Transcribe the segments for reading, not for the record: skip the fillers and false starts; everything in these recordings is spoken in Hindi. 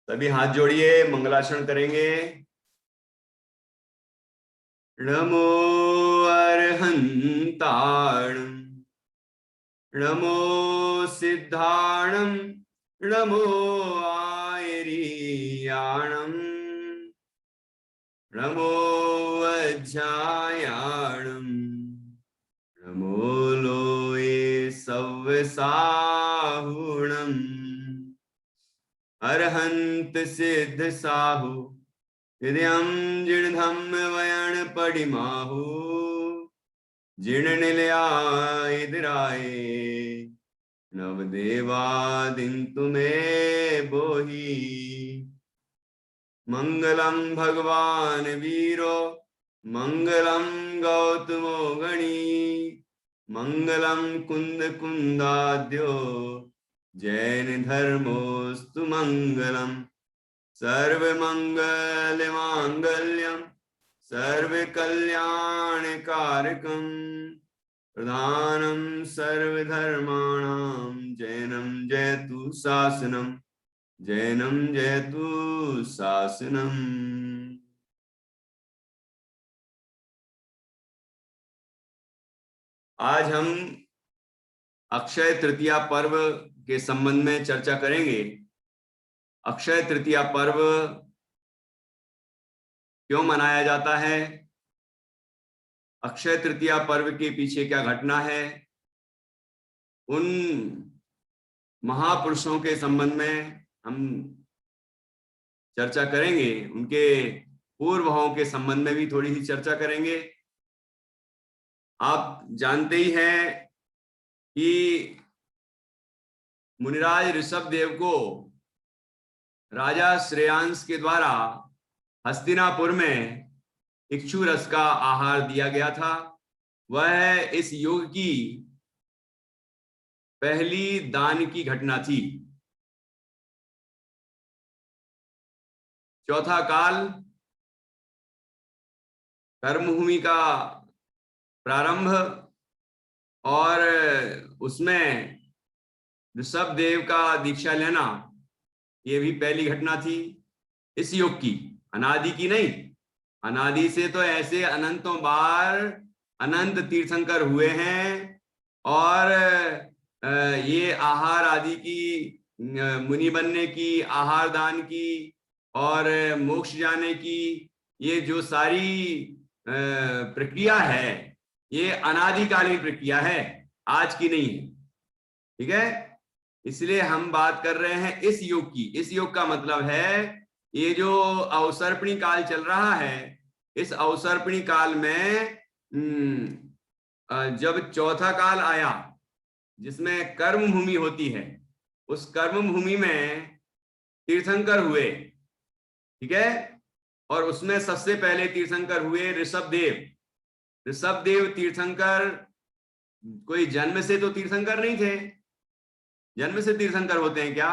सभी हाथ जोड़िए, मंगलाचरण करेंगे। नमो अर्हंताणं, नमो सिद्धाणं, नमो आयर्याणं, नमो वज्रायाणं, नमो लोये सव्यसाहुणम्। अरहंत सिद्ध साहु हृदयं जिणधम्म वयन पडिमाहु, जिण निलयाय नवदेवादिन्तु मे बोहि। मंगलम भगवान वीरो, मंगलम गौतमो गणी, मंगलम कुंद कुंदाद्यो, जैन धर्मोस्तु मंगलम। सर्वमंगल मांगल्यम, सर्वकल्याणकारकम, प्रधानम सर्वधर्माणां जैनम जयतु शासनम, जैनम जयतु शासनम। आज हम अक्षय तृतीया पर्व के संबंध में चर्चा करेंगे। अक्षय तृतीया पर्व क्यों मनाया जाता है, अक्षय तृतीया पर्व के पीछे क्या घटना है, उन महापुरुषों के संबंध में हम चर्चा करेंगे। उनके पूर्वों के संबंध में भी थोड़ी सी चर्चा करेंगे। आप जानते ही हैं कि मुनिराज ऋषभ देव को राजा श्रेयांश के द्वारा हस्तिनापुर में इक्षु रस का आहार दिया गया था। वह इस युग की पहली दान की घटना थी। चौथा काल, कर्मभूमि का प्रारंभ, और उसमें ऋषभ देव का दीक्षा लेना, ये भी पहली घटना थी इस युग की, अनादि की नहीं। अनादि से तो ऐसे अनंतों बार अनंत तीर्थंकर हुए हैं, और ये आहार आदि की, मुनि बनने की, आहार दान की और मोक्ष जाने की, ये जो सारी प्रक्रिया है, ये अनादिकालीन प्रक्रिया है, आज की नहीं है। ठीक है, इसलिए हम बात कर रहे हैं इस युग की। इस युग का मतलब है ये जो अवसर्पणी काल चल रहा है, इस अवसर्पणी काल में जब चौथा काल आया जिसमें कर्म भूमि होती है, उस कर्म भूमि में तीर्थंकर हुए। ठीक है, और उसमें सबसे पहले तीर्थंकर हुए ऋषभ देव। ऋषभ देव तीर्थंकर कोई जन्म से तो तीर्थंकर नहीं थे। जन्म से तीर्थंकर होते हैं क्या?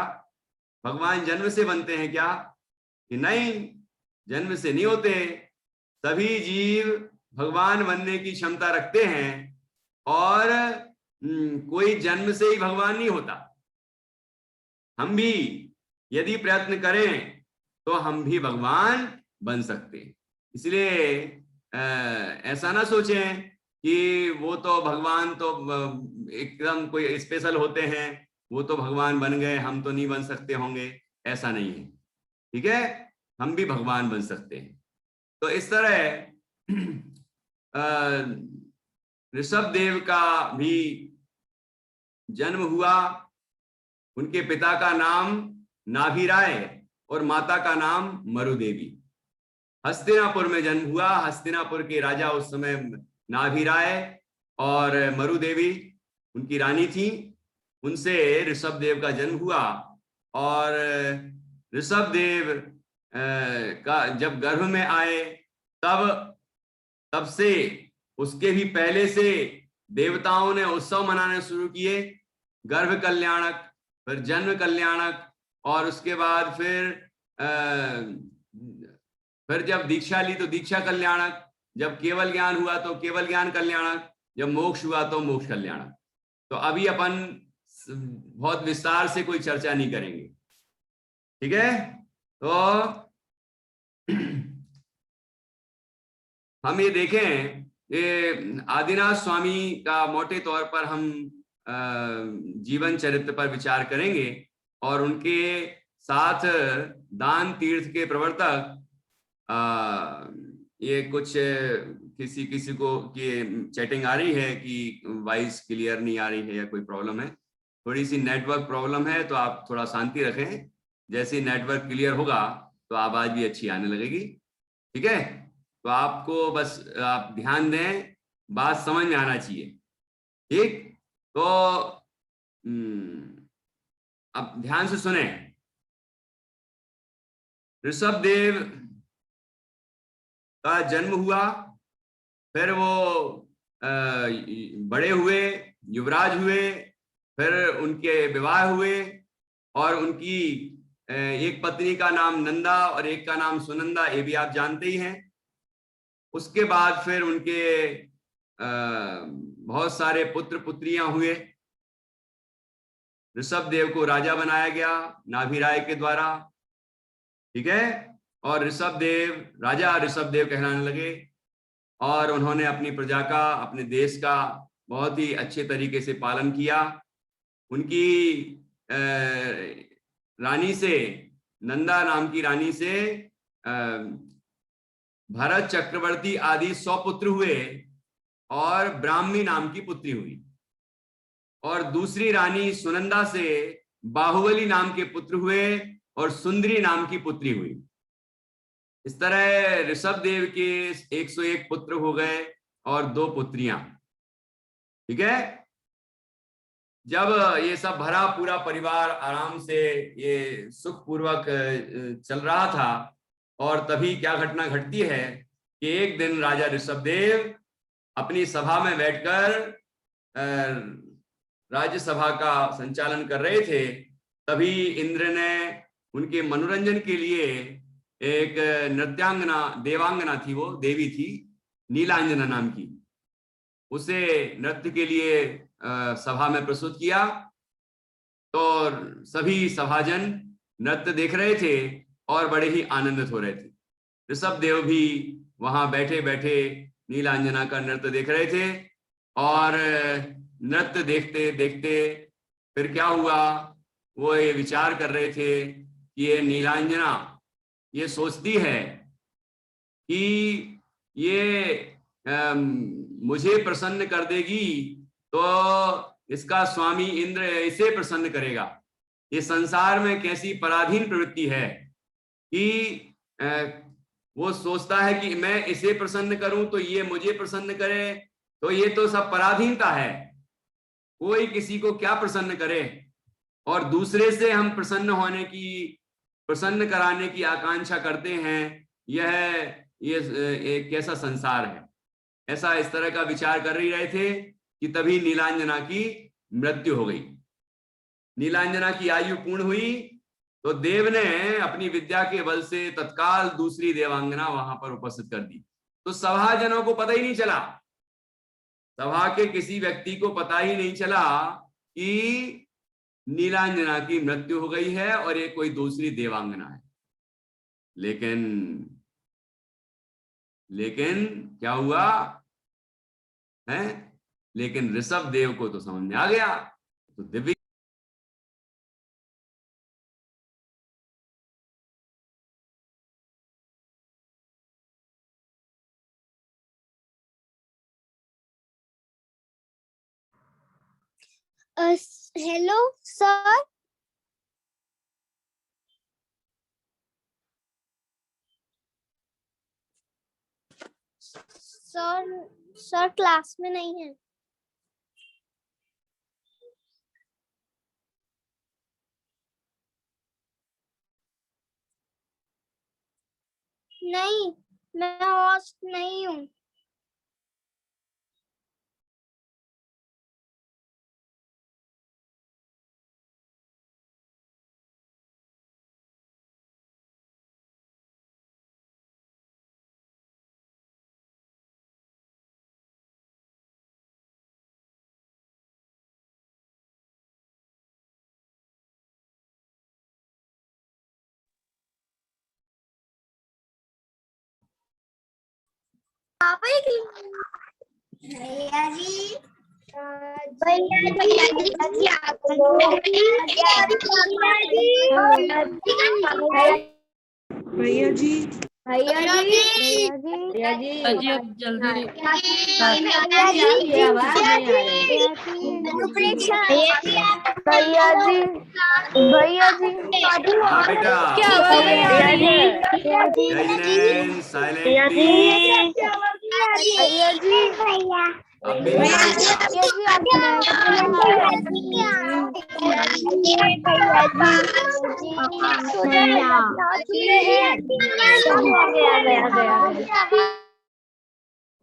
भगवान जन्म से बनते हैं क्या? कि नहीं, जन्म से नहीं होते। सभी जीव भगवान बनने की क्षमता रखते हैं, और कोई जन्म से ही भगवान नहीं होता। हम भी यदि प्रयत्न करें तो हम भी भगवान बन सकते हैं। इसलिए ऐसा ना सोचें कि वो तो भगवान तो एकदम कोई स्पेशल होते हैं, वो तो भगवान बन गए, हम तो नहीं बन सकते होंगे। ऐसा नहीं है। ठीक है, हम भी भगवान बन सकते हैं। तो इस तरह ऋषभ देव का भी जन्म हुआ। उनके पिता का नाम नाभिराय और माता का नाम मरुदेवी। हस्तिनापुर में जन्म हुआ। हस्तिनापुर के राजा उस समय नाभिराय और मरुदेवी उनकी रानी थी। उनसे ऋषभ देव का जन्म हुआ, और ऋषभ देव का जब गर्भ में आए तब से, उसके भी पहले से देवताओं ने उत्सव मनाने शुरू किए। गर्भ कल्याणक, फिर जन्म कल्याणक, और उसके बाद फिर जब दीक्षा ली तो दीक्षा कल्याणक, जब केवल ज्ञान हुआ तो केवल ज्ञान कल्याणक, जब मोक्ष हुआ तो मोक्ष कल्याणक। तो अभी अपन बहुत विस्तार से कोई चर्चा नहीं करेंगे। ठीक है, तो हम ये देखें, ये आदिनाथ स्वामी का मोटे तौर पर हम जीवन चरित्र पर विचार करेंगे और उनके साथ दान तीर्थ के प्रवर्तक ये कुछ किसी किसी को कि चैटिंग आ रही है कि वॉइस क्लियर नहीं आ रही है या कोई प्रॉब्लम है, थोड़ी सी नेटवर्क प्रॉब्लम है, तो आप थोड़ा शांति रखें। जैसे नेटवर्क क्लियर होगा तो आवाज भी अच्छी आने लगेगी, ठीक है। तो आपको बस आप ध्यान दें, बात समझ में आना चाहिए, ठीक। तो अब ध्यान से सुने। ऋषभ देव का जन्म हुआ, फिर वो बड़े हुए, युवराज हुए, फिर उनके विवाह हुए और उनकी एक पत्नी का नाम नंदा और एक का नाम सुनंदा, ये भी आप जानते ही हैं। उसके बाद फिर उनके बहुत सारे पुत्र पुत्रियां हुए। ऋषभ देव को राजा बनाया गया नाभिराय के द्वारा, ठीक है। और ऋषभ देव, राजा ऋषभ देव कहलाने लगे और उन्होंने अपनी प्रजा का, अपने देश का बहुत ही अच्छे तरीके से पालन किया। उनकी रानी से, नंदा नाम की रानी से भरत चक्रवर्ती आदि 100 पुत्र हुए और ब्राह्मी नाम की पुत्री हुई। और दूसरी रानी सुनंदा से बाहुबली नाम के पुत्र हुए और सुंदरी नाम की पुत्री हुई। इस तरह ऋषभ देव के 101 पुत्र हो गए और 2 पुत्रियां, ठीक है। जब ये सब भरा पूरा परिवार आराम से ये सुखपूर्वक चल रहा था, और तभी क्या घटना घटती है कि एक दिन राजा ऋषभदेव अपनी सभा में बैठकर राज्यसभा का संचालन कर रहे थे। तभी इंद्र ने उनके मनोरंजन के लिए एक नृत्यांगना, देवांगना थी, वो देवी थी नीलांजना नाम की, उसे नृत्य के लिए सभा में प्रस्तुत किया। तो सभी सभाजन नृत्य देख रहे थे और बड़े ही आनंदित हो रहे थे। ऋषभ देव भी वहां बैठे बैठे नीलांजना का नृत्य देख रहे थे। और नृत्य देखते देखते फिर क्या हुआ, वो ये विचार कर रहे थे कि ये नीलांजना ये सोचती है कि ये मुझे प्रसन्न कर देगी तो इसका स्वामी इंद्र इसे प्रसन्न करेगा। ये संसार में कैसी पराधीन प्रवृत्ति है कि वो सोचता है कि मैं इसे प्रसन्न करूं तो ये मुझे प्रसन्न करे, तो ये तो सब पराधीनता है। कोई किसी को क्या प्रसन्न करे, और दूसरे से हम प्रसन्न होने की, प्रसन्न कराने की आकांक्षा करते हैं। ये एक कैसा संसार है, ऐसा इस तरह का विचार कर ही रहे थे कि तभी नीलांजना की मृत्यु हो गई। नीलांजना की आयु पूर्ण हुई तो देव ने अपनी विद्या के बल से तत्काल दूसरी देवांगना वहां पर उपस्थित कर दी। तो सभाजनों को पता ही नहीं चला, सभा के किसी व्यक्ति को पता ही नहीं चला कि नीलांजना की मृत्यु हो गई है और ये कोई दूसरी देवांगना है। लेकिन लेकिन क्या हुआ है, लेकिन ऋषभ देव को तो समझ में आ गया। तो Divya hello sir. Sir class में नहीं है। नहीं, मैं होस्ट नहीं हूँ। भैया जी भैया जी भैया जी अजी अब जल्दी भैया जी हाँ बेटा, क्या आवाज नहीं आ रही है? जय साइलेंट प्लीज। अब मेरी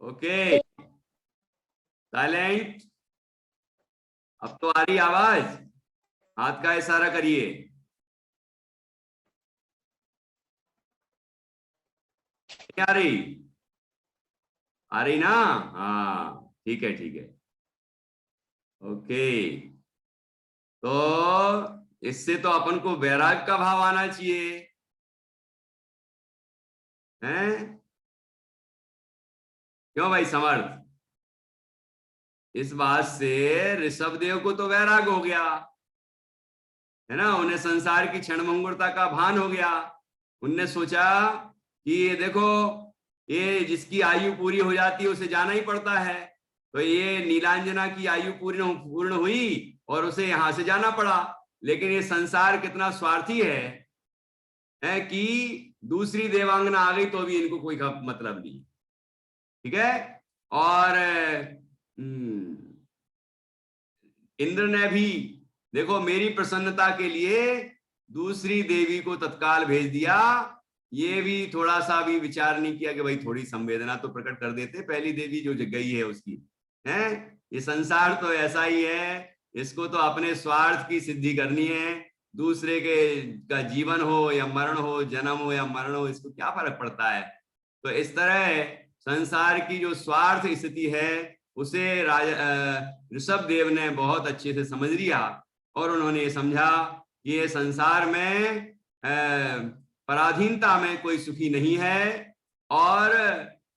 ओके साइलेंट। अब तो आ रही आवाज, हाथ का इशारा करिए। नहीं आ रही ना? हाँ ठीक है ठीक है। ओके, तो इससे तो अपन को वैराग का भाव आना चाहिए, हैं? क्यों भाई समर्थ? इस बात से ऋषभ देव को तो वैराग हो गया है ना, उन्हें संसार की क्षणभंगुरता का भान हो गया। उनने सोचा कि ये देखो, ये जिसकी आयु पूरी हो जाती है उसे जाना ही पड़ता है, तो ये नीलांजना की आयु पूर्ण हुई और उसे यहां से जाना पड़ा। लेकिन ये संसार कितना स्वार्थी है कि दूसरी देवांगना आ गई तो भी इनको कोई मतलब नहीं, ठीक है। और इंद्र ने भी देखो मेरी प्रसन्नता के लिए दूसरी देवी को तत्काल भेज दिया। ये भी थोड़ा सा भी विचार नहीं किया कि भाई थोड़ी संवेदना तो प्रकट कर देते, पहली देवी जो गई है उसकी, है। ये संसार तो ऐसा ही है, इसको तो अपने स्वार्थ की सिद्धि करनी है। दूसरे के का जीवन हो या मरण हो, जन्म हो या मरण हो, इसको क्या फर्क पड़ता है। तो इस तरह संसार की जो स्वार्थ स्थिति है उसे ऋषभ देव ने बहुत अच्छे से समझ लिया और उन्होंने ये समझा कि ये संसार में पराधीनता में कोई सुखी नहीं है। और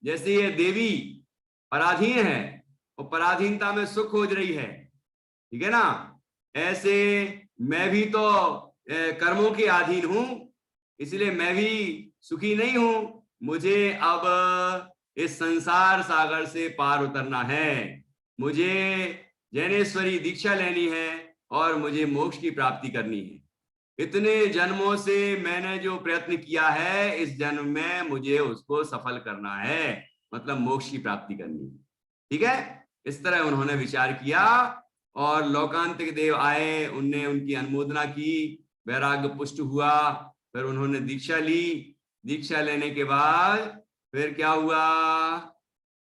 जैसे ये देवी पराधीन है और पराधीनता में सुख खोज रही है, ठीक है ना, ऐसे मैं भी तो कर्मों के अधीन हूं, इसलिए मैं भी सुखी नहीं हूं। मुझे अब इस संसार सागर से पार उतरना है, मुझे जैनेश्वरी दीक्षा लेनी है और मुझे मोक्ष की प्राप्ति करनी है। इतने जन्मों से मैंने जो प्रयत्न किया है, इस जन्म में मुझे उसको सफल करना है, मतलब मोक्ष की प्राप्ति करनी है, ठीक है। इस तरह उन्होंने विचार किया और लोकांतिक देव आए, उनने उनकी अनुमोदना की, वैराग्य पुष्ट हुआ, फिर उन्होंने दीक्षा ली। दीक्षा लेने के बाद फिर क्या हुआ,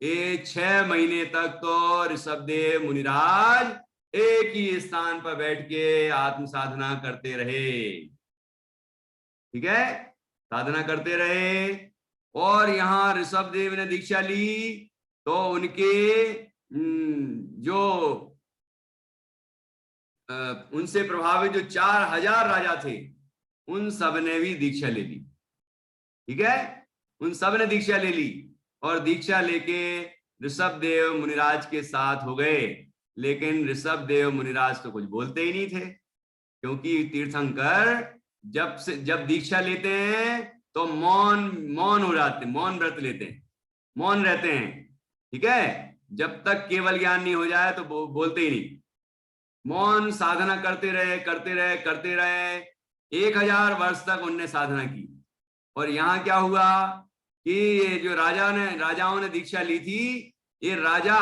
ये 6 महीने तक तो ऋषभ देव मुनिराज एक ही स्थान पर बैठ के आत्म साधना करते रहे, ठीक है, साधना करते रहे। और यहां ऋषभ देव ने दीक्षा ली तो उनके जो उनसे प्रभावित जो 4000 राजा थे, उन सब ने भी दीक्षा ले ली, ठीक है, उन सब ने दीक्षा ले ली और दीक्षा लेके ऋषभ देव मुनिराज के साथ हो गए। लेकिन ऋषभ देव मुनिराज तो कुछ बोलते ही नहीं थे, क्योंकि तीर्थंकर जब दीक्षा लेते हैं तो मौन हो जाते, मौन व्रत लेते हैं, मौन रहते हैं, ठीक है। जब तक केवल ज्ञान नहीं हो जाए तो बोलते ही नहीं, मौन साधना करते रहे करते रहे करते रहे। 1000 वर्ष तक उनने साधना की। और यहाँ क्या हुआ कि ये जो राजाओं ने दीक्षा ली थी, ये राजा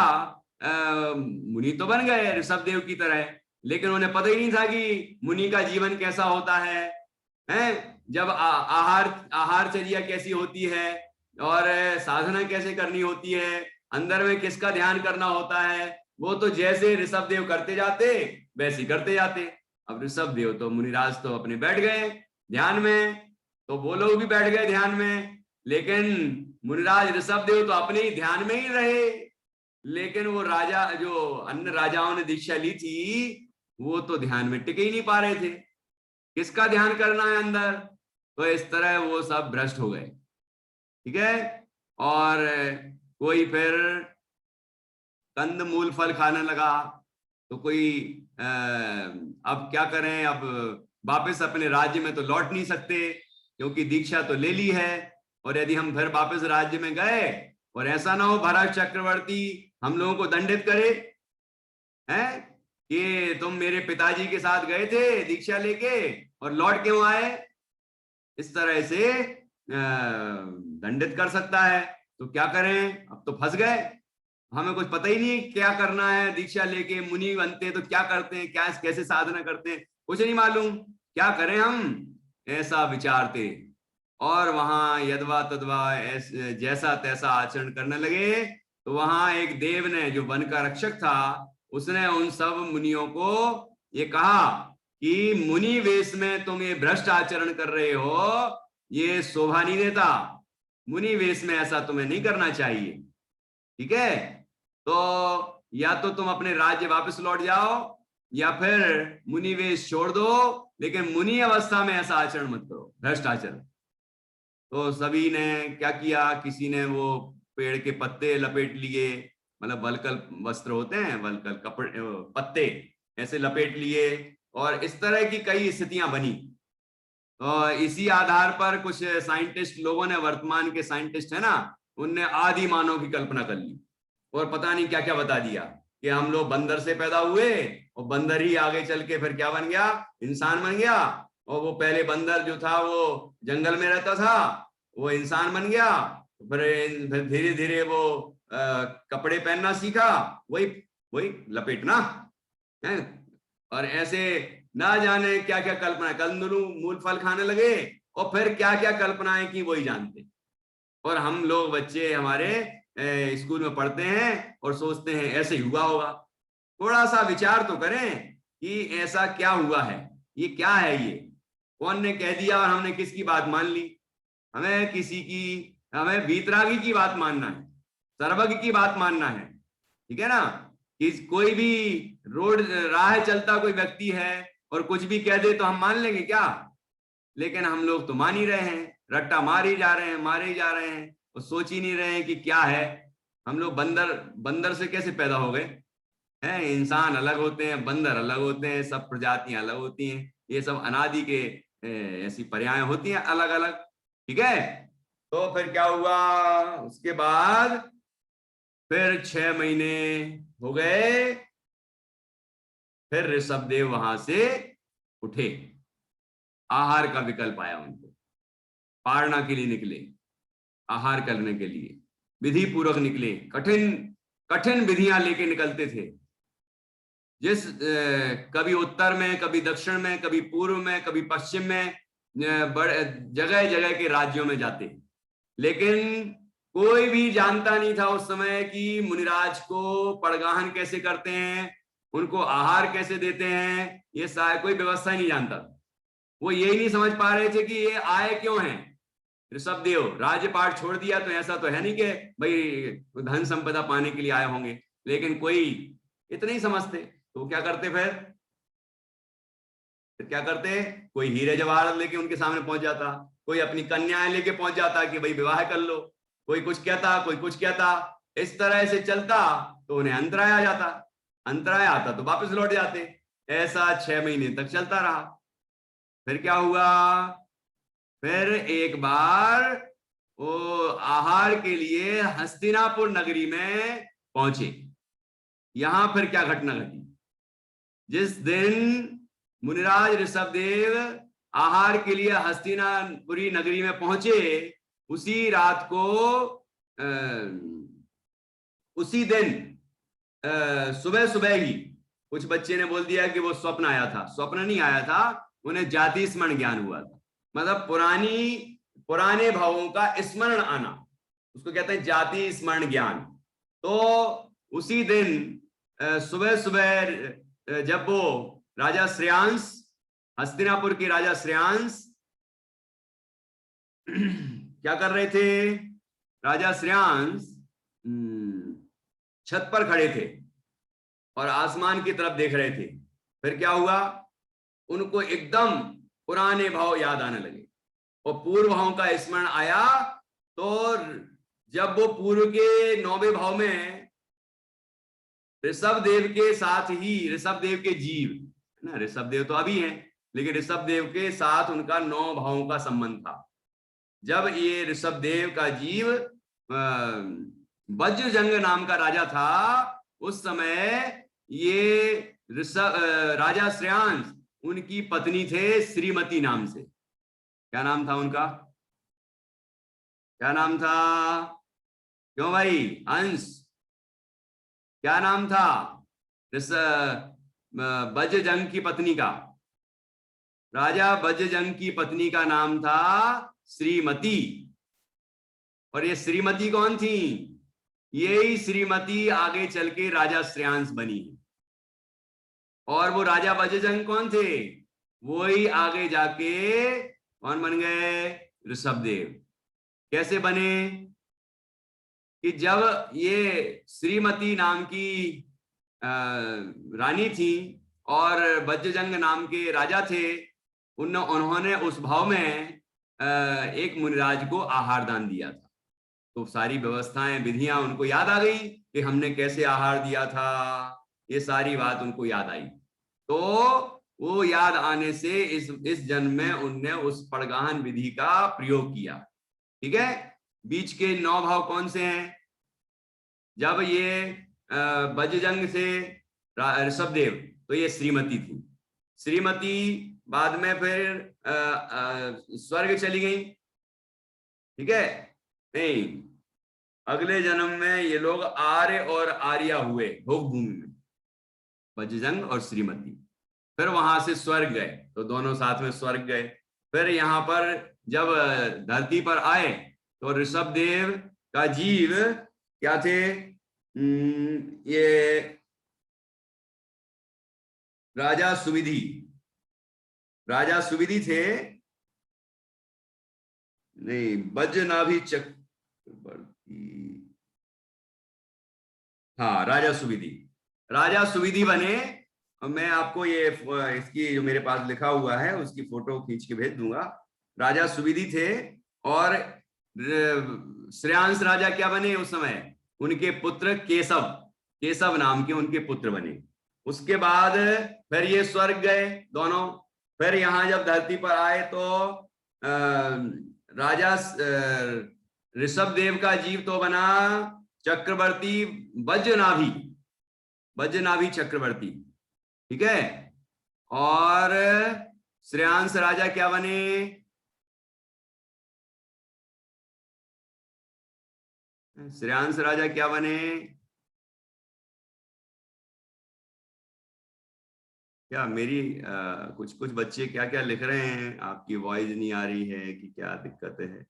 मुनि तो बन गए ऋषभ देव की तरह, लेकिन उन्हें पता ही नहीं था कि मुनि का जीवन कैसा होता है, जब आहारचर्या कैसी होती है और साधना कैसे करनी होती है, अंदर में किसका ध्यान करना होता है। वो तो जैसे ऋषभ देव करते जाते वैसे करते जाते। अब ऋषभ देव तो मुनिराज तो अपने बैठ गए ध्यान में, तो वो लोग भी बैठ गए ध्यान में, लेकिन मुनिराज ऋषभ देव तो अपने ही ध्यान में ही रहे। लेकिन वो राजा जो अन्य राजाओं ने दीक्षा ली थी, वो तो ध्यान में टिके ही नहीं पा रहे थे, किसका ध्यान करना है अंदर। तो इस तरह वो सब भ्रष्ट हो गए, ठीक है। और कोई फिर कंद मूल फल खाने लगा, तो कोई अब क्या करें, अब वापस अपने राज्य में तो लौट नहीं सकते क्योंकि दीक्षा तो ले ली है, और यदि हम फिर वापस राज्य में गए और ऐसा ना हो भरत चक्रवर्ती हम लोगों को दंडित करे हैं कि तुम मेरे पिताजी के साथ गए थे दीक्षा लेके और लौट क्यों आए, इस तरह से दंडित कर सकता है। तो क्या करें, अब तो फंस गए, हमें कुछ पता ही नहीं क्या करना है, दीक्षा लेके मुनि बनते हैं तो क्या करते हैं, क्या कैसे साधना करते हैं, कुछ नहीं मालूम, क्या करें हम, ऐसा विचारते और वहां यदवा तदवा जैसा तैसा आचरण करने लगे। तो वहां एक देव ने, जो वन का रक्षक था, उसने उन सब मुनियों को ये कहा कि मुनि वेश में तुम ये भ्रष्ट आचरण कर रहे हो, ये शोभा नहीं देता, मुनि वेश में ऐसा तुम्हें नहीं करना चाहिए, ठीक है। तो या तो तुम अपने राज्य वापस लौट जाओ या फिर मुनि वेश छोड़ दो, लेकिन मुनि अवस्था में ऐसा आचरण मत करो, भ्रष्ट आचरण। तो सभी ने क्या किया, किसी ने वो पेड़ के पत्ते लपेट लिए, मतलब वलकल वस्त्र होते हैं, वलकल कपड़े पत्ते ऐसे लपेट लिए, और इस तरह की कई स्थितियां बनी। और इसी आधार पर कुछ साइंटिस्ट लोगों ने, वर्तमान के साइंटिस्ट है ना, उनने आदि मानव की कल्पना कर ली और पता नहीं क्या क्या बता दिया कि हम लोग बंदर से पैदा हुए और बंदर ही आगे चल के फिर क्या बन गया, इंसान बन गया, और वो पहले बंदर जो था वो जंगल में रहता था, वो इंसान बन गया, फिर धीरे धीरे वो कपड़े पहनना सीखा, वही वही लपेटना है, और ऐसे ना जाने क्या क्या कल्पना, कंदरू मूल फल खाने लगे और फिर क्या क्या कल्पनाएं की वही जानते। और हम लोग बच्चे हमारे स्कूल में पढ़ते हैं और सोचते हैं ऐसे ही हुआ होगा। थोड़ा सा विचार तो करें कि ऐसा क्या हुआ है, ये क्या है, ये कौन ने कह दिया और हमने किसकी बात मान ली। हमें किसी की, हमें वीतरागी की बात मानना है, सर्वज्ञ की बात मानना है, ठीक है ना। कि कोई भी रोड राह चलता कोई व्यक्ति है और कुछ भी कह दे तो हम मान लेंगे क्या, लेकिन हम लोग तो मान ही रहे हैं, रट्टा मार ही जा रहे हैं, मारे ही जा रहे हैं, और सोच ही नहीं रहे हैं कि क्या है। हम लोग बंदर से कैसे पैदा हो गए हैं, इंसान अलग होते हैं, बंदर अलग होते हैं, सब प्रजातियां अलग होती हैं, ये सब अनादि के ऐसी पर्याय होती हैं अलग अलग, ठीक है। तो फिर क्या हुआ, उसके बाद फिर 6 महीने हो गए, फिर ऋषभदेव वहां से उठे, आहार का विकल्प आया उनको, पारना के लिए निकले, आहार करने के लिए विधि पूर्वक निकले, कठिन कठिन विधियां लेके निकलते थे, जिस कभी उत्तर में, कभी दक्षिण में, कभी पूर्व में, कभी पश्चिम में, बड़े जगह जगह के राज्यों में जाते, लेकिन कोई भी जानता नहीं था उस समय कि मुनिराज को पड़गाहन कैसे करते हैं, उनको आहार कैसे देते हैं, ये शायद कोई व्यवस्था ही नहीं जानता। वो यही नहीं समझ पा रहे थे कि ये आए क्यों हैं। ऋषभदेव राज्यपाट छोड़ दिया तो ऐसा तो है नहीं कि भाई धन संपदा पाने के लिए आए होंगे, लेकिन कोई इतना ही समझते, तो क्या करते फिर क्या करते, कोई हीरे जवाहरात लेके उनके सामने पहुंच जाता, कोई अपनी कन्याएं लेके पहुंच जाता कि भाई विवाह कर लो, कोई कुछ कहता, कोई कुछ कहता, इस तरह से चलता तो उन्हें अंतराय आ जाता, अंतराय आता तो वापस लौट जाते। ऐसा 6 महीने तक चलता रहा। फिर क्या हुआ, फिर एक बार वो आहार के लिए हस्तिनापुर नगरी में पहुंचे। यहां फिर क्या घटना घटी, जिस दिन मुनिराज ऋषभदेव आहार के लिए हस्तिनापुरी नगरी में पहुंचे, उसी रात को उसी दिन सुबह सुबह ही कुछ बच्चे ने बोल दिया कि वो स्वप्न आया था। स्वप्न नहीं आया था, उन्हें जाति स्मरण ज्ञान हुआ था, मतलब पुराने भावों का स्मरण आना, उसको कहते हैं जाति स्मरण ज्ञान। तो उसी दिन सुबह सुबह जब वो राजा श्रेयांश, हस्तिनापुर के राजा श्रेयांश क्या कर रहे थे, राजा श्रेयांश छत पर खड़े थे और आसमान की तरफ देख रहे थे। फिर क्या हुआ, उनको एकदम पुराने भाव याद आने लगे और पूर्व भावों का स्मरण आया। तो जब वो पूर्व के 9वें भाव में ऋषभ देव के साथ ही, ऋषभ देव के जीव है ना, ऋषभ देव तो अभी हैं, लेकिन ऋषभ देव के साथ उनका 9 भावों का संबंध था। जब ये ऋषभ देव का जीव वज्रजंग नाम का राजा था, उस समय ये राजा श्रेयांश उनकी पत्नी थे श्रीमती नाम से। क्या नाम था उनका? क्या नाम था? क्यों भाई अंश, क्या नाम था वज्रजंग की पत्नी का? राजा वज्रजंग की पत्नी का नाम था श्रीमती। और ये श्रीमती कौन थी? यही श्रीमती आगे चल के राजा श्रेयांश बनी। और वो राजा वज्रजंग कौन थे? वो ही आगे जाके कौन बन गए? ऋषभदेव। कैसे बने? कि जब ये श्रीमती नाम की रानी थी और वज्रजंग नाम के राजा थे, उन्होंने उस भाव में एक मुनिराज को आहार दान दिया था। तो सारी व्यवस्थाएं, विधियां उनको याद आ गई कि हमने कैसे आहार दिया था, ये सारी बात उनको याद आई। तो वो याद आने से इस जन्म में उनने उस पड़गाहन विधि का प्रयोग किया। ठीक है। बीच के 9 भाव कौन से हैं? जब ये वज्रजंग से ऋषभदेव, तो ये श्रीमती थी। श्रीमती बाद में फिर स्वर्ग चली गई। ठीक है। नहीं, अगले जन्म में ये लोग आर्य और आर्या हुए भोग भूमि में, वज्रजंग और श्रीमती। फिर वहां से स्वर्ग गए, तो दोनों साथ में स्वर्ग गए। फिर यहाँ पर जब धरती पर आए तो ऋषभदेव का जीव क्या थे? ये राजा सुविधि थे। नहीं, वज्रनाभि चक्रवर्ती, हाँ राजा सुविधि बने। और मैं आपको ये इसकी जो मेरे पास लिखा हुआ है उसकी फोटो खींच के भेज दूंगा। राजा सुविधि थे और श्रेयांश राजा क्या बने उस समय? उनके पुत्र केशव नाम के उनके पुत्र बने। उसके बाद फिर ये स्वर्ग गए दोनों। फिर यहाँ जब धरती पर आए तो राजा ऋषभदेव का जीव तो बना चक्रवर्ती वज्रनाभि चक्रवर्ती। ठीक है। और श्रेयांश राजा क्या बने? श्रेयांश राजा क्या बने? क्या मेरी कुछ बच्चे क्या क्या लिख रहे हैं? आपकी वॉइस नहीं आ रही है कि क्या दिक्कत है?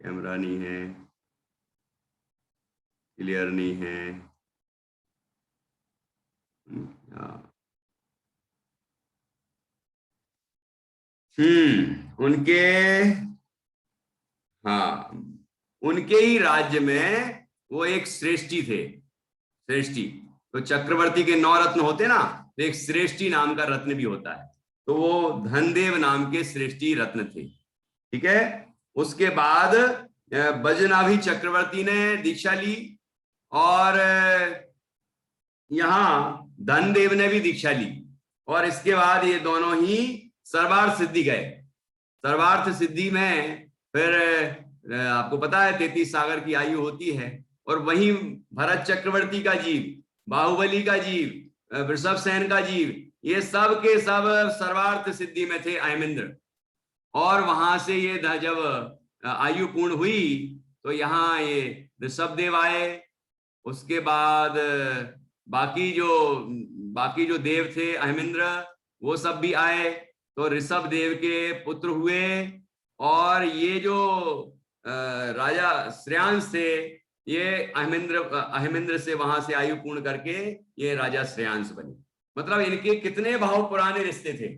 कैमरा नहीं है, क्लियर नहीं है। उनके ही राज्य में वो एक श्रेष्ठी थे। तो चक्रवर्ती के 9 रत्न होते ना, तो एक श्रेष्ठी नाम का रत्न भी होता है। तो वो धनदेव नाम के श्रेष्ठी रत्न थे। ठीक है। उसके बाद वज्रनाभि चक्रवर्ती ने दीक्षा ली और यहाँ धनदेव ने भी दीक्षा ली। और इसके बाद ये दोनों ही सर्वार्थ सिद्धि गए। सर्वार्थ सिद्धि में फिर आपको पता है 33 सागर की आयु होती है। और वहीं भरत चक्रवर्ती का जीव, बाहुबली का जीव, वृषभ सेन का जीव, ये सब के सब सर्वार्थ सिद्धि में थे अहमिंद्र। और वहां से ये जब आयु पूर्ण हुई तो यहाँ ये ऋषभदेव आए। उसके बाद बाकी जो देव थे अहमिंद्र, वो सब भी आए। तो ऋषभदेव के पुत्र हुए। और ये जो राजा श्रेयांश थे, ये अहमिंद्र से वहां से आयु पूर्ण करके ये राजा श्रेयांश बने। मतलब इनके कितने भाव पुराने रिश्ते थे,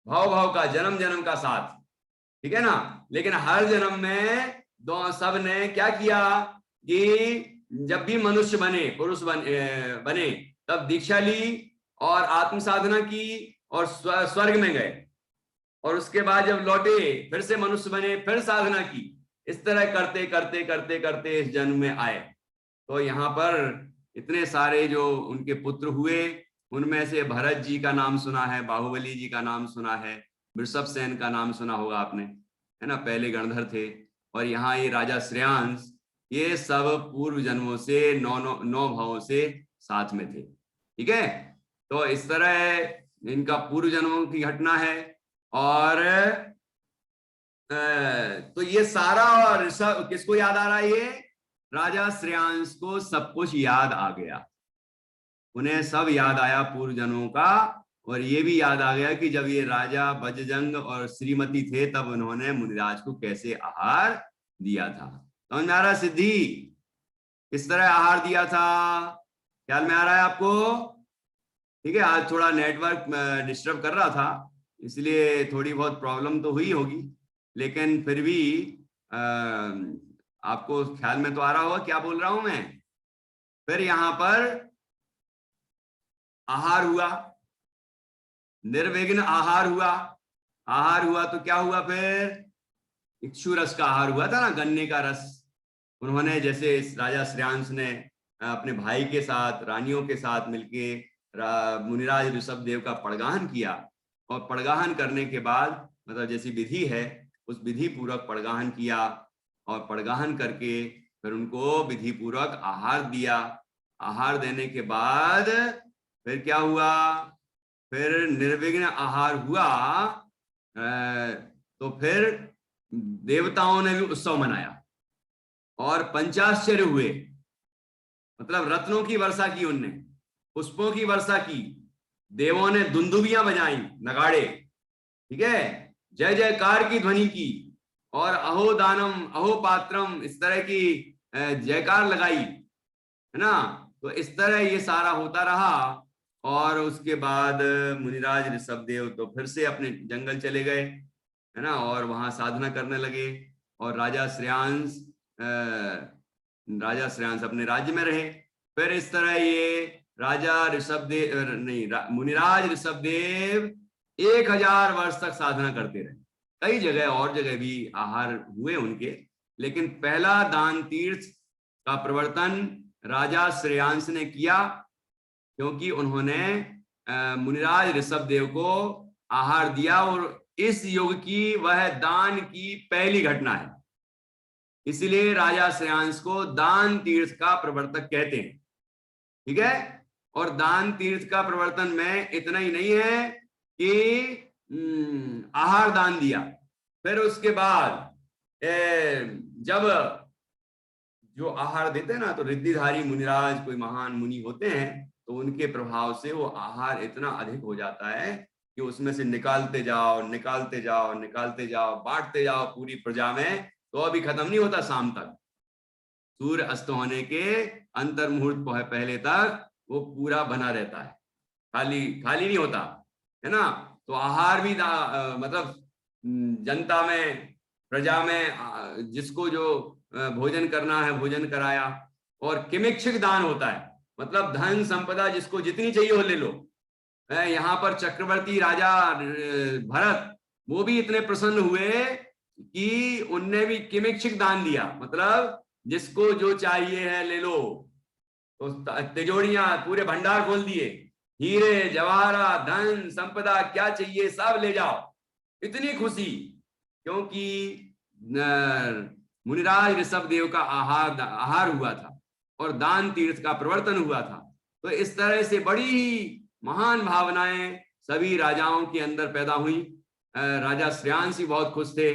भाव का, जन्म का साथ। ठीक है ना। लेकिन हर जन्म में सब ने क्या किया कि जब भी मनुष्य बने, पुरुष बने, तब दीक्षा ली और आत्म साधना की और स्वर्ग में गए। और उसके बाद जब लौटे फिर से मनुष्य बने, फिर साधना की। इस तरह करते करते करते करते इस जन्म में आए। तो यहाँ पर इतने सारे जो उनके पुत्र हुए, उनमें से भरत जी का नाम सुना है, बाहुबली जी का नाम सुना है, वृषभसेन का नाम सुना होगा आपने, है ना, पहले गणधर थे। और यहाँ ये राजा श्रेयांश, ये सब पूर्व जन्मों से नौ भावों से साथ में थे। ठीक है, तो इस तरह इनका पूर्व जन्मों की घटना है। और तो ये सारा और सब किसको याद आ रहा है? ये राजा श्रेयांश को सब कुछ याद आ गया, उन्हें सब याद आया पूर्व जन्मों का। और ये भी याद आ गया कि जब ये राजा बजजंग और श्रीमती थे तब उन्होंने मुनिराज को कैसे आहार दिया था। समझ में आ रहा है सिद्धि? किस तरह आहार दिया था, ख्याल में आ रहा है आपको? ठीक है, आज थोड़ा नेटवर्क डिस्टर्ब कर रहा था, इसलिए थोड़ी बहुत प्रॉब्लम तो हुई होगी, लेकिन फिर भी आपको ख्याल में तो आ रहा होगा क्या बोल रहा हूं मैं। फिर यहां पर आहार हुआ, निर्विघ्न आहार हुआ। आहार हुआ तो क्या हुआ? फिर इक्षु रस का आहार हुआ था ना, गन्ने का रस। उन्होंने जैसे इस राजा श्रेयांश ने अपने भाई के साथ, रानियों के साथ मिलके मुनिराज ऋषभदेव का पड़गाहन किया, और पड़गाहन करने के बाद मतलब जैसी विधि है उस विधि पूर्वक पड़गाहन किया, और पड़गाहन करके फिर उनको विधि पूर्वक आहार दिया। आहार देने के बाद फिर क्या हुआ? फिर निर्विघ्न आहार हुआ। तो फिर देवताओं ने भी उत्सव मनाया और पंचाश्चर्य हुए, मतलब रत्नों की वर्षा की, उनने पुष्पों की वर्षा की, देवों ने दुंदुबियां बजाई, नगाड़े, ठीक है, जय जयकार की ध्वनि की, और अहो दानम अहो पात्रम इस तरह की जयकार लगाई, है ना। तो इस तरह ये सारा होता रहा। और उसके बाद मुनिराज ऋषभदेव तो फिर से अपने जंगल चले गए, है ना, और वहां साधना करने लगे। और राजा श्रेयांश अपने राज्य में रहे। फिर इस तरह ये राजा ऋषभदेव नहीं मुनिराज ऋषभदेव 1000 वर्ष तक साधना करते रहे। कई जगह और जगह भी आहार हुए उनके, लेकिन पहला दान तीर्थ का प्रवर्तन राजा श्रेयांश ने किया, क्योंकि उन्होंने मुनिराज ऋषभदेव को आहार दिया, और इस युग की वह दान की पहली घटना है। इसलिए राजा श्रेयांश को दान तीर्थ का प्रवर्तक कहते हैं। ठीक है, और दान तीर्थ का प्रवर्तन में इतना ही नहीं है कि आहार दान दिया, फिर उसके बाद जब जो आहार देते हैं ना, तो रिद्धिधारी मुनिराज कोई महान मुनि होते हैं, तो उनके प्रभाव से वो आहार इतना अधिक हो जाता है कि उसमें से निकालते जाओ निकालते जाओ निकालते जाओ, बांटते जाओ पूरी प्रजा में, तो अभी खत्म नहीं होता। शाम तक, सूर्य अस्त होने के अंतर मुहूर्त पहले तक वो पूरा बना रहता है, खाली खाली नहीं होता, है ना। तो आहार भी मतलब जनता में, प्रजा में जिसको जो भोजन करना है भोजन कराया। और किमिक्षिक दान होता है, मतलब धन संपदा जिसको जितनी चाहिए वो ले लो। यहाँ पर चक्रवर्ती राजा भरत, वो भी इतने प्रसन्न हुए कि उनने भी किमिक्षिक दान दिया, मतलब जिसको जो चाहिए है ले लो। तो तिजोरियां, पूरे भंडार खोल दिए, हीरे जवाहरात धन संपदा क्या चाहिए सब ले जाओ। इतनी खुशी, क्योंकि मुनिराज ऋषभदेव का आहार हुआ था और दान तीर्थ का प्रवर्तन हुआ था। तो इस तरह से बड़ी महान भावनाएं सभी राजाओं के अंदर पैदा हुई। राजा श्रेयांश भी बहुत खुश थे,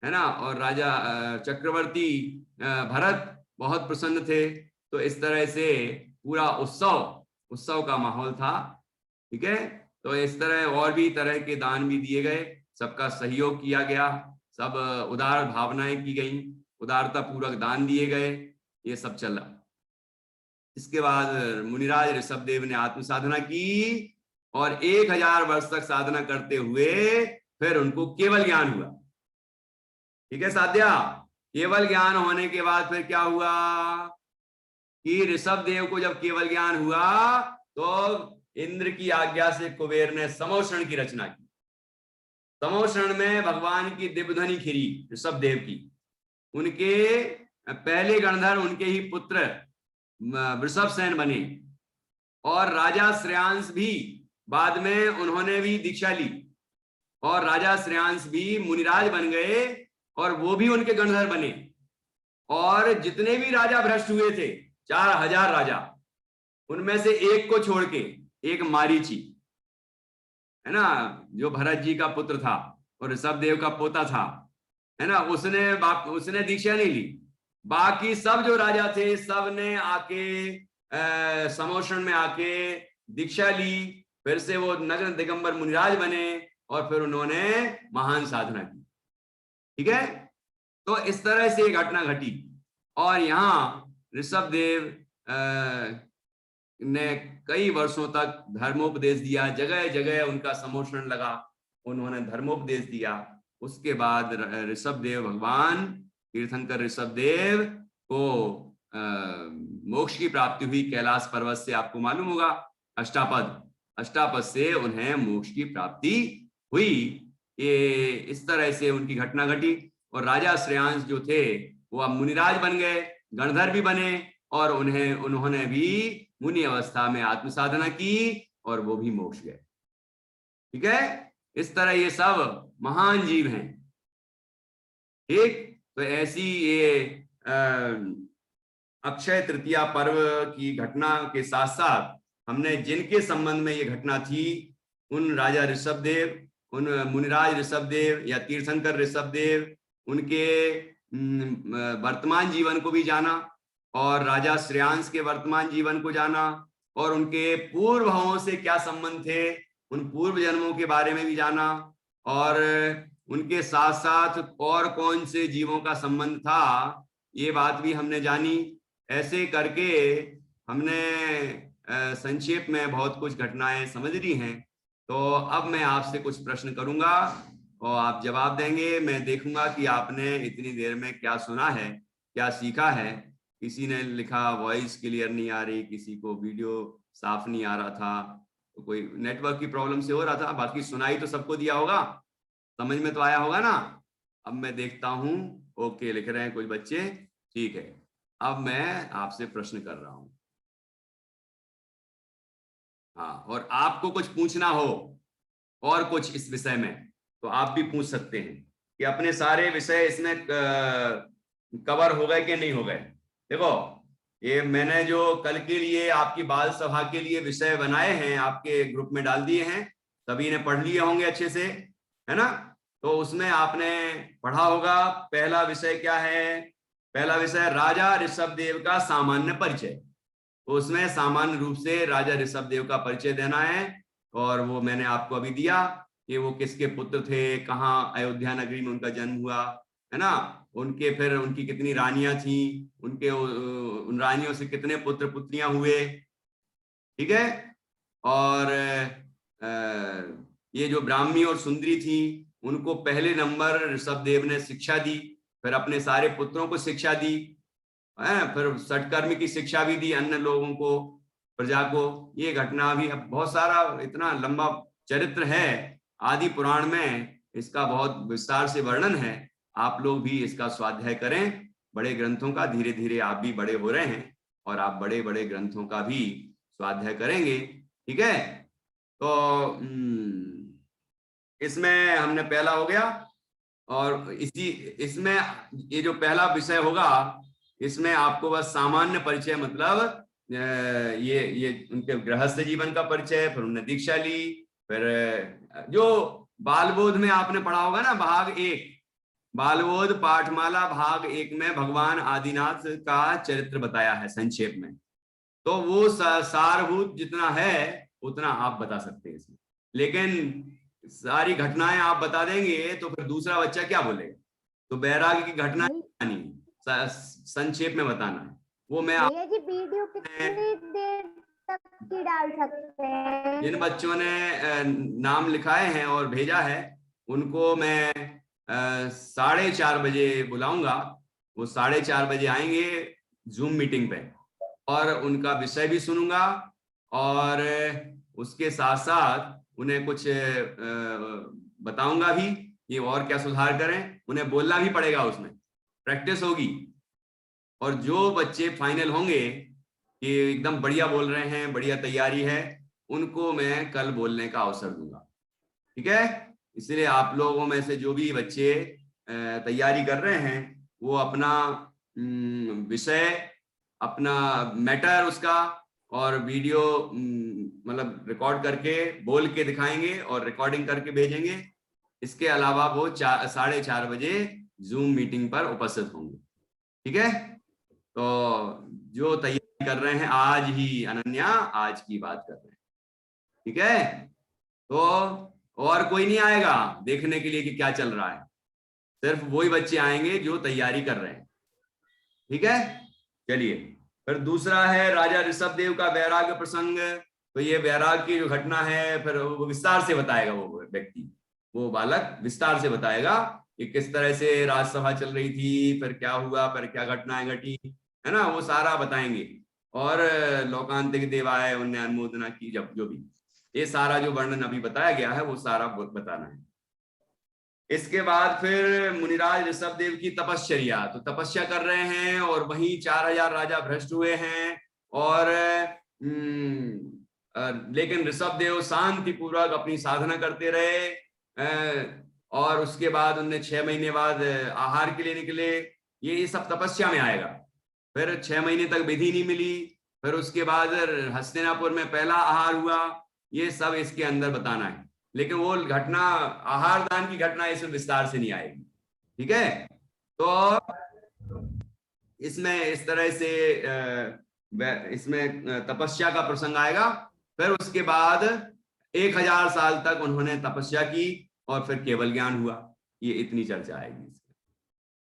है ना, और राजा चक्रवर्ती भरत बहुत प्रसन्न थे। तो इस तरह से पूरा उत्सव का माहौल था। ठीक है, तो इस तरह और भी तरह के दान भी दिए गए, सबका सहयोग किया गया, सब उदार भावनाएं की गई, उदारता पूर्वक दान दिए गए, ये सब चला। इसके बाद मुनिराज ऋषभदेव ने आत्म साधना की, और 1000 वर्ष तक साधना करते हुए फिर उनको केवल ज्ञान हुआ। ठीक है साध्या, केवल ज्ञान होने के बाद फिर क्या हुआ कि ऋषभदेव को जब केवल ज्ञान हुआ तो इंद्र की आज्ञा से कुबेर ने समोषण की रचना की। समोषण में भगवान की दिव्यध्वनि खिरी ऋषभदेव की, उनके पहले गणधर उनके ही पुत्र वृषभसेन बने, और राजा श्रेयांश भी बाद में उन्होंने भी दीक्षा ली, और राजा श्रेयांश भी मुनिराज बन गए और वो भी उनके गणधर बने। और जितने भी राजा भ्रष्ट हुए थे 4000 राजा, उनमें से एक को छोड़ के, एक मारीची है ना, जो भरत जी का पुत्र था और ऋषभदेव का पोता था, है ना, उसने दीक्षा नहीं ली। बाकी सब जो राजा थे सब ने आके समोषण में आके दीक्षा ली, फिर से वो नग्न दिगंबर मुनिराज बने और फिर उन्होंने महान साधना की। ठीक है, तो इस तरह से घटना घटी। और यहाँ ऋषभदेव ने कई वर्षों तक धर्मोपदेश दिया, जगह जगह उनका समोषण लगा, उन्होंने धर्मोपदेश दिया। उसके बाद ऋषभदेव भगवान तीर्थंकर ऋषभदेव को मोक्ष की प्राप्ति हुई कैलाश पर्वत से। आपको मालूम होगा अष्टापद से उन्हें मोक्ष की प्राप्ति हुई। ये इस तरह से उनकी घटना घटी। और राजा श्रेयांश जो थे वो अब मुनिराज बन गए, गणधर भी बने, और उन्होंने भी मुनि अवस्था में आत्म साधना की और वो भी मोक्ष गए। ठीक है, इस तरह ये सब महान जीव हैं। ठीक, तो ऐसी ये अक्षय तृतीया पर्व की घटना के साथ साथ हमने जिनके संबंध में ये घटना थी, उन राजा ऋषभदेव, उन मुनिराज ऋषभदेव या तीर्थंकर ऋषभदेव, उनके वर्तमान जीवन को भी जाना, और राजा श्रेयांश के वर्तमान जीवन को जाना, और उनके पूर्व भावों से क्या संबंध थे, उन पूर्व जन्मों के बारे में भी जाना, और उनके साथ साथ और कौन से जीवों का संबंध था, ये बात भी हमने जानी। ऐसे करके हमने संक्षेप में बहुत कुछ घटनाएं समझ ली हैं। तो अब मैं आपसे कुछ प्रश्न करूंगा और आप जवाब देंगे। मैं देखूंगा कि आपने इतनी देर में क्या सुना है, क्या सीखा है। किसी ने लिखा वॉइस क्लियर नहीं आ रही, किसी को वीडियो साफ नहीं आ रहा था, तो कोई नेटवर्क की प्रॉब्लम से हो रहा था। बाकी सुनाई तो सबको दिया होगा, समझ में तो आया होगा ना। अब मैं देखता हूं, ओके लिख रहे हैं कुछ बच्चे, ठीक है। अब मैं आपसे प्रश्न कर रहा हूं, हाँ, और आपको कुछ पूछना हो और कुछ इस विषय में तो आप भी पूछ सकते हैं कि अपने सारे विषय इसमें कवर हो गए कि नहीं हो गए। देखो, ये मैंने जो कल के लिए आपकी बाल सभा के लिए विषय बनाए हैं आपके ग्रुप में डाल दिए हैं, सभी ने पढ़ लिए होंगे अच्छे से, है ना। तो उसमें आपने पढ़ा होगा पहला विषय क्या है। पहला विषय राजा ऋषभदेव का सामान्य परिचय। तो उसमें सामान्य रूप से राजा ऋषभदेव का परिचय देना है, और वो मैंने आपको अभी दिया कि वो किसके पुत्र थे, कहाँ अयोध्या नगरी में उनका जन्म हुआ, है ना। उनके फिर उनकी कितनी रानियां थी, उनके उन रानियों से कितने पुत्र पुत्रियां हुए, ठीक है। और ये जो ब्राह्मी और सुंदरी थी, उनको पहले नंबर ऋषभदेव ने शिक्षा दी, फिर अपने सारे पुत्रों को शिक्षा दी, फिर सटकर्म की शिक्षा भी दी अन्य लोगों को, प्रजा को। ये घटना भी, अब बहुत सारा इतना लंबा चरित्र है आदि पुराण में, इसका बहुत विस्तार से वर्णन है। आप लोग भी इसका स्वाध्याय करें, बड़े ग्रंथों का। धीरे धीरे आप भी बड़े हो रहे हैं और आप बड़े बड़े ग्रंथों का भी स्वाध्याय करेंगे, ठीक है। तो इसमें हमने पहला हो गया, और इसमें ये जो पहला विषय होगा, इसमें आपको बस सामान्य परिचय, मतलब ये उनके गृहस्थ जीवन का परिचय, फिर उन्होंने दीक्षा ली, फिर जो बालबोध में आपने पढ़ा होगा ना, भाग 1, बालबोध पाठमाला भाग 1 में भगवान आदिनाथ का चरित्र बताया है संक्षेप में। तो वो सारभूत जितना है उतना आप बता सकते हैं इसमें, लेकिन सारी घटनाएं आप बता देंगे तो फिर दूसरा बच्चा क्या बोलेगा। तो बैरागी की घटना संक्षेप में बताना है। वो मैं जी वीडियो कितनी देर तक की डाल सकते हैं। जिन बच्चों ने नाम लिखाए हैं और भेजा है उनको मैं 4:30 बजे बुलाऊंगा। वो 4:30 बजे आएंगे जूम मीटिंग पे, और उनका विषय भी सुनूंगा, और उसके साथ साथ उन्हें कुछ बताऊंगा भी ये और क्या सुधार करें, उन्हें बोलना भी पड़ेगा, उसमें प्रैक्टिस होगी। और जो बच्चे फाइनल होंगे कि एकदम बढ़िया बोल रहे हैं, बढ़िया तैयारी है, उनको मैं कल बोलने का अवसर दूंगा, ठीक है। इसलिए आप लोगों में से जो भी बच्चे तैयारी कर रहे हैं वो अपना विषय, अपना मैटर उसका और वीडियो मतलब रिकॉर्ड करके बोल के दिखाएंगे और रिकॉर्डिंग करके भेजेंगे। इसके अलावा वो 4:30 बजे जूम मीटिंग पर उपस्थित होंगे, ठीक है। तो जो तैयारी कर रहे हैं आज ही, अनन्या आज की बात कर रहे हैं, ठीक है। तो और कोई नहीं आएगा देखने के लिए कि क्या चल रहा है, सिर्फ वही बच्चे आएंगे जो तैयारी कर रहे हैं, ठीक है। चलिए, फिर दूसरा है राजा ऋषभदेव का वैराग्य प्रसंग। तो ये वैराग्य की जो घटना है फिर वो विस्तार से बताएगा, वो व्यक्ति, वो बालक विस्तार से बताएगा कि किस तरह से राजसभा चल रही थी, फिर क्या हुआ, फिर क्या घटनाएं घटी, है ना, वो सारा बताएंगे। और लोकांतिक देवाय उन्हें अनुमोदना की, जब जो भी ये सारा जो वर्णन अभी बताया गया है वो सारा बताना है। इसके बाद फिर मुनिराज ऋषभदेव की तपश्चर्या, तो तपस्या कर रहे हैं और वहीं 4000 राजा भ्रष्ट हुए हैं। और लेकिन ऋषभदेव शांति पूर्वक अपनी साधना करते रहे। और उसके बाद उन्हें 6 महीने बाद आहार के लिए निकले। ये सब तपस्या में आएगा। फिर 6 महीने तक विधि नहीं मिली, फिर उसके बाद हस्तिनापुर में पहला आहार हुआ। ये सब इसके अंदर बताना है, लेकिन वो घटना, आहार दान की घटना इसमें विस्तार से नहीं आएगी, ठीक है। तो इसमें इस तरह से इसमें तपस्या का प्रसंग आएगा। फिर उसके बाद 1000 साल तक उन्होंने तपस्या की और फिर केवल ज्ञान हुआ। ये इतनी चर्चा आएगी।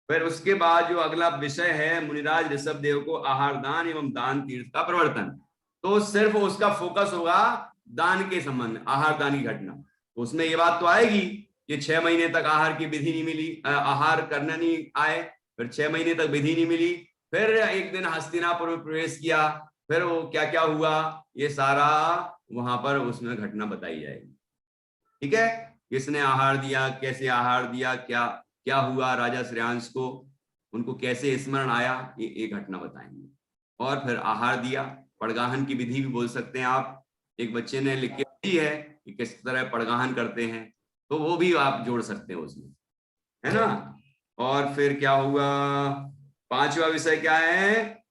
फिर उसके बाद जो अगला विषय है, मुनिराज ऋषभदेव को आहार दान एवं दान तीर्थ का प्रवर्तन। तो सिर्फ उसका फोकस होगा दान के संबंध, आहार दान की घटना। तो उसमें ये बात तो आएगी कि 6 महीने तक आहार की विधि नहीं मिली, आहार करना नहीं आए, फिर 6 महीने तक विधि नहीं मिली, फिर एक दिन हस्तिनापुर में प्रवेश किया, फिर वो क्या क्या हुआ, ये सारा वहां पर उसमें घटना बताई जाएगी, ठीक है। किसने आहार दिया, कैसे आहार दिया, क्या क्या हुआ राजा श्रेयांश को, उनको कैसे स्मरण आया, ये घटना बताएंगे। और फिर आहार दिया, पड़गाहन की विधि भी बोल सकते हैं आप। एक बच्चे ने लिख के दी है कि किस तरह पड़गाहन करते हैं, तो वो भी आप जोड़ सकते हैं उसमें, है ना। और फिर क्या हुआ, 5वां विषय क्या है,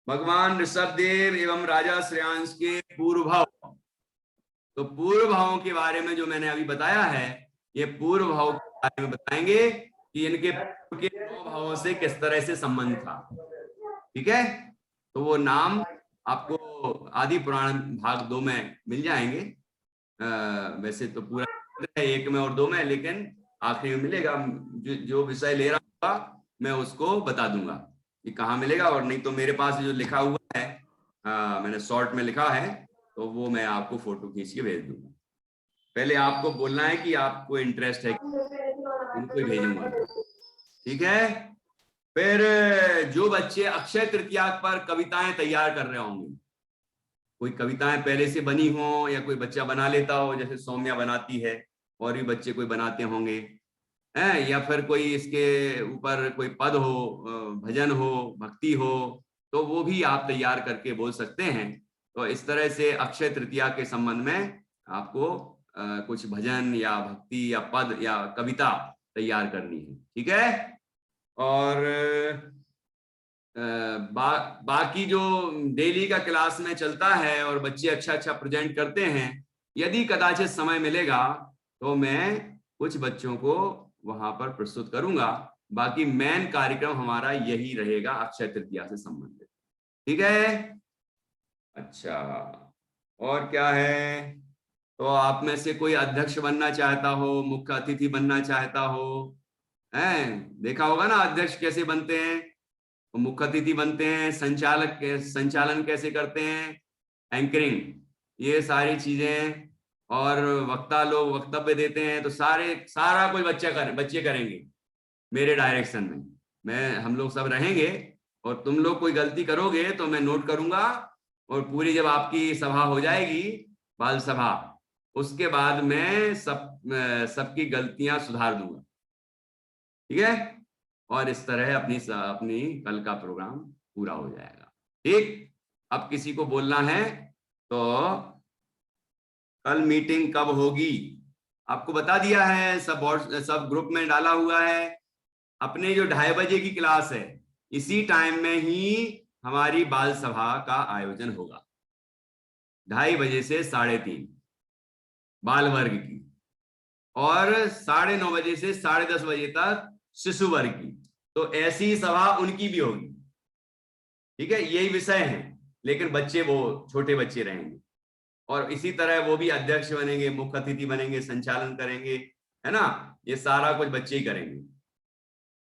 भगवान ऋषभदेव एवं राजा श्रेयांश के पूर्व भाव। तो पूर्व भावों के बारे में जो मैंने अभी बताया है, ये पूर्व भाव के बारे में बताएंगे कि इनके पूर्व के 9 भावों से किस तरह से संबंध था, ठीक है। तो वो नाम आपको आदि पुराण भाग 2 में मिल जाएंगे। वैसे तो पूरा 1 में और 2 में, लेकिन आखिरी में मिलेगा। जो विषय ले रहा होगा मैं उसको बता दूंगा कि कहाँ मिलेगा, और नहीं तो मेरे पास जो लिखा हुआ है, मैंने शॉर्ट में लिखा है, तो वो मैं आपको फोटो खींच के भेज दूंगा। पहले आपको बोलना है कि आपको इंटरेस्ट है, उनको भेजूंगा, ठीक है। फिर जो बच्चे अक्षय तृतीया पर कविताएं तैयार कर रहे होंगे, कोई कविताएं पहले से बनी हो या कोई बच्चा बना लेता हो, जैसे सौम्या बनाती है, और भी बच्चे कोई बनाते होंगे, हैं, या फिर कोई इसके ऊपर कोई पद हो, भजन हो, भक्ति हो, तो वो भी आप तैयार करके बोल सकते हैं। तो इस तरह से अक्षय तृतीया के संबंध में आपको कुछ भजन या भक्ति या पद या कविता तैयार करनी है, ठीक है। और बाकी जो डेली का क्लास में चलता है और बच्चे अच्छा अच्छा प्रेजेंट करते हैं, यदि कदाचित समय मिलेगा तो मैं कुछ बच्चों को वहां पर प्रस्तुत करूंगा। बाकी मेन कार्यक्रम हमारा यही रहेगा, अक्षय तृतीया से संबंधित, ठीक है। अच्छा, और क्या है, तो आप में से कोई अध्यक्ष बनना चाहता हो, मुख्य अतिथि बनना चाहता हो, हैं, देखा होगा ना अध्यक्ष कैसे बनते हैं, तो मुख्य अतिथि बनते हैं, संचालन कैसे करते हैं, एंकरिंग, ये सारी चीजें, और वक्ता लोग वक्तव्य देते हैं, तो सारा कोई बच्चे करेंगे मेरे डायरेक्शन में। हम लोग सब रहेंगे, और तुम लोग कोई गलती करोगे तो मैं नोट करूंगा, और पूरी जब आपकी सभा हो जाएगी, बाल सभा, उसके बाद मैं सबकी गलतियां सुधार दूंगा, ठीक है। और इस तरह अपनी कल का प्रोग्राम पूरा हो जाएगा, ठीक। अब किसी को बोलना है तो कल मीटिंग कब होगी आपको बता दिया है, सब ग्रुप में डाला हुआ है। अपने जो 2:30 बजे की क्लास है, इसी टाइम में ही हमारी बाल सभा का आयोजन होगा, 2:30 बजे से 3:30 बाल वर्ग की, और 9:30 बजे से 10:30 बजे तक शिशु वर्ग की। तो ऐसी सभा उनकी भी होगी, ठीक है। यही विषय है, लेकिन बच्चे वो छोटे बच्चे रहेंगे, और इसी तरह वो भी अध्यक्ष बनेंगे, मुख्य अतिथि बनेंगे, संचालन करेंगे, है ना। ये सारा कुछ बच्चे ही करेंगे।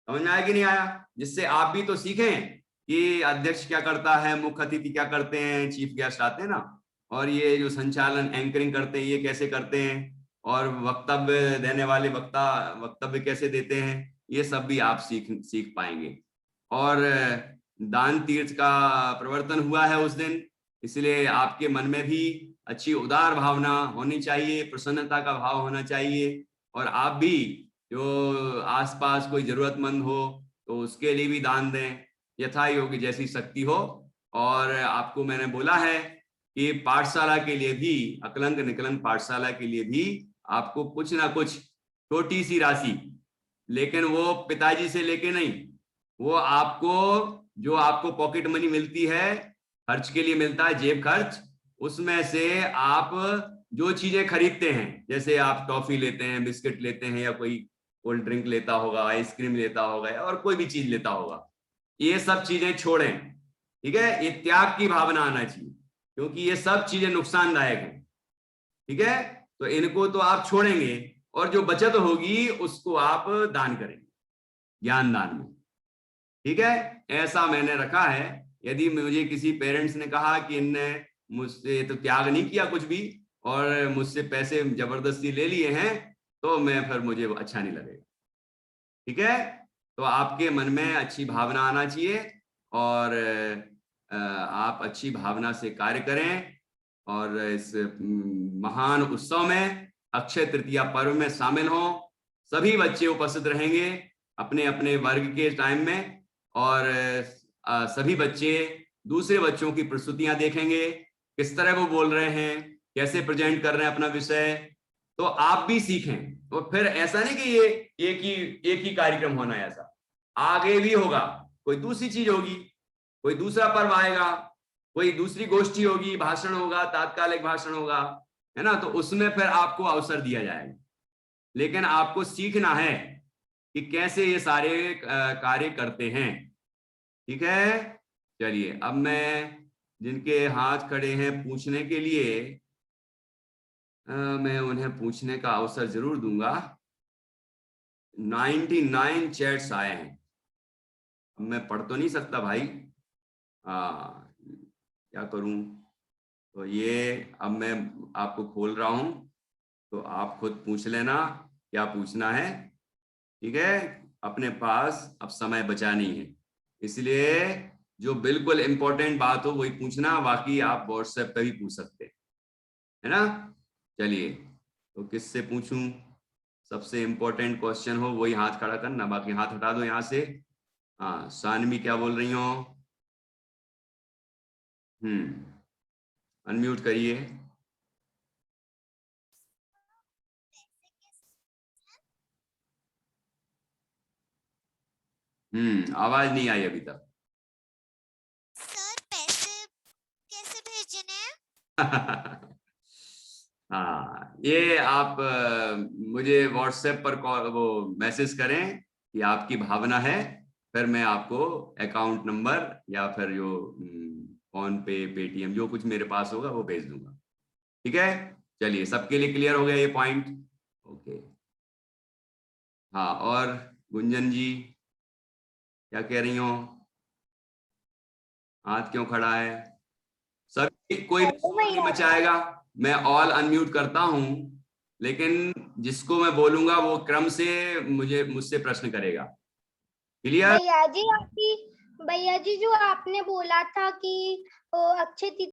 समझ में आया कि नहीं आया? जिससे आप भी तो सीखें कि अध्यक्ष क्या करता है, मुख्य अतिथि क्या करते हैं, चीफ गेस्ट आते हैं ना, और ये जो संचालन एंकरिंग करते हैं ये कैसे करते हैं, और वक्तव्य देने वाले वक्ता वक्तव्य कैसे देते हैं, ये सब भी आप सीख पाएंगे। और दान तीर्थ का प्रवर्तन हुआ है उस दिन, इसलिए आपके मन में भी अच्छी उदार भावना होनी चाहिए, प्रसन्नता का भाव होना चाहिए, और आप भी जो आसपास कोई जरूरतमंद हो तो उसके लिए भी दान दें, यथा योग्य जैसी शक्ति हो। और आपको मैंने बोला है कि पाठशाला के लिए भी, अकलंक निकलंक पाठशाला के लिए भी आपको कुछ ना कुछ छोटी सी राशि, लेकिन वो पिताजी से लेके नहीं, वो आपको जो आपको पॉकेट मनी मिलती है, खर्च के लिए मिलता है, जेब खर्च, उसमें से आप जो चीजें खरीदते हैं, जैसे आप टॉफी लेते हैं, बिस्किट लेते हैं, या कोई कोल्ड ड्रिंक लेता होगा, आइसक्रीम लेता होगा, और कोई भी चीज लेता होगा, ये सब चीजें छोड़ें, ठीक है। ये त्याग की भावना आना चाहिए, क्योंकि ये सब चीजें नुकसानदायक हैं, ठीक है। तो इनको तो आप छोड़ेंगे, और जो बचत होगी उसको आप दान करेंगे, ज्ञान दान में, ठीक है। ऐसा मैंने रखा है। यदि मुझे किसी पेरेंट्स ने कहा कि इनने मुझसे तो त्याग नहीं किया कुछ भी, और मुझसे पैसे जबरदस्ती ले लिए हैं, तो फिर मुझे अच्छा नहीं लगेगा, ठीक है। तो आपके मन में अच्छी भावना आना चाहिए, और आप अच्छी भावना से कार्य करें, और इस महान उत्सव में, अक्षय तृतीया पर्व में शामिल हों। सभी बच्चे उपस्थित रहेंगे अपने अपने वर्ग के टाइम में, और सभी बच्चे दूसरे बच्चों की प्रस्तुतियां देखेंगे, किस तरह वो बोल रहे हैं, कैसे प्रेजेंट कर रहे हैं अपना विषय, तो आप भी सीखें। तो फिर ऐसा नहीं कि ये एक ही कार्यक्रम होना है, ऐसा आगे भी होगा, कोई दूसरी चीज होगी, कोई दूसरा पर्व आएगा, कोई दूसरी गोष्ठी होगी, भाषण होगा, तात्कालिक भाषण होगा, है ना। तो उसमें फिर आपको अवसर दिया जाएगा, लेकिन आपको सीखना है कि कैसे ये सारे कार्य करते हैं, ठीक है। चलिए, अब मैं जिनके हाथ खड़े हैं पूछने के लिए, मैं उन्हें पूछने का अवसर जरूर दूंगा। 99 चैट्स आए हैं, मैं पढ़ तो नहीं सकता भाई, क्या करूं। तो ये अब मैं आपको खोल रहा हूं, तो आप खुद पूछ लेना क्या पूछना है, ठीक है। अपने पास अब समय बचा नहीं है, इसलिए जो बिल्कुल इंपॉर्टेंट बात हो वही पूछना, बाकी आप व्हाट्सएप पे भी पूछ सकते हैं, है ना। चलिए, तो किससे पूछूं? सबसे इंपॉर्टेंट क्वेश्चन हो वही हाथ खड़ा करना, बाकी हाथ हटा दो यहाँ से। हाँ, सानवी क्या बोल रही हो? अनम्यूट करिए। आवाज नहीं आई अभी तक। सर, पैसे कैसे भेजने हैं? हाँ, ये आप मुझे व्हाट्सएप पर वो मैसेज करें कि आपकी भावना है, फिर मैं आपको अकाउंट नंबर या फिर जो फोन पे, पेटीएम, जो कुछ मेरे पास होगा वो भेज दूंगा, ठीक है। चलिए, सबके लिए क्लियर हो गया ये पॉइंट? ओके। हाँ, और गुंजन जी क्या कह रही हो? हाथ क्यों खड़ा है? सभी कोई भी शोर नहीं मचाएगा, मैं ऑल अनम्यूट करता हूं, लेकिन जिसको मैं बोलूंगा वो क्रम से मुझसे प्रश्न करेगा, क्लियर? भैया जी जो आपने बोला था कि अक्षय